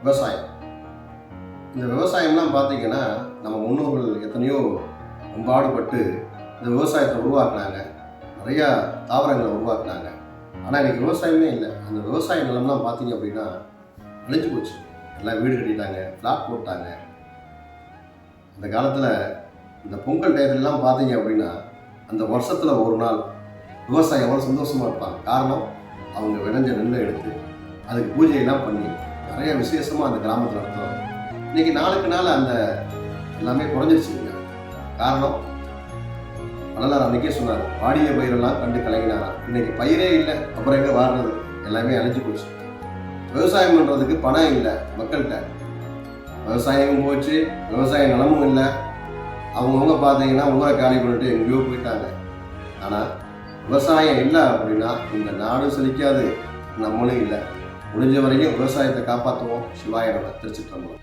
விவசாயம். இந்த விவசாயம்லாம் பார்த்தீங்கன்னா, நம்ம முன்னோர்கள் எத்தனையோ பாடுபட்டு இந்த விவசாயத்தை உருவாக்குனாங்க. நிறையா தாவரங்களை உருவாக்குனாங்க. ஆனால் இன்றைக்கி விவசாயமே இல்லை. அந்த விவசாய நிலம்லாம் பார்த்தீங்க அப்படின்னா அழிஞ்சு போச்சு. எல்லாம் வீடு கட்டிட்டாங்க, ஃப்ளாட் போட்டாங்க. அந்த காலத்தில் இந்த பொங்கல் டயத்துலலாம் பார்த்தீங்க அப்படின்னா, அந்த வருஷத்தில் ஒரு நாள் விவசாயம் எவ்வளோ சந்தோஷமாக இருப்பாங்க. காரணம், அவங்க விளைஞ்ச நெல்லை எடுத்து அதுக்கு பூஜையெல்லாம் பண்ணி நிறைய விசேஷமாக அந்த கிராமத்தில் நடத்துவாங்க. இன்றைக்கி நாளுக்கு நாள் அந்த எல்லாமே குறைஞ்சிருச்சுங்க. காரணம், வள்ளலார் அன்றைக்கே சொன்னார், வாடிய பயிரெல்லாம் கண்டு கலங்கினாராம். இன்றைக்கி பயிரே இல்லை, அப்புறம் எங்கே வாடுறது? எல்லாமே அழிஞ்சு போச்சு. விவசாயம் பண்ணுறதுக்கு பணம் இல்லை மக்கள்கிட்ட. விவசாயமும் போச்சு, விவசாய நிலமும் இல்லை. அவங்கவுங்க பார்த்தீங்கன்னா ஊரை காலி பண்ணிட்டு எங்கேயோ போயிட்டாங்க. ஆனால் விவசாயம் இல்லை அப்படின்னா இந்த நாடும் செழிக்காது, நம்மளும் இல்லை. முடிஞ்ச வரைக்கும் விவசாயத்தை காப்பாற்றுவோம். சிவாய நம. திருச்சிற்றம்பலம்.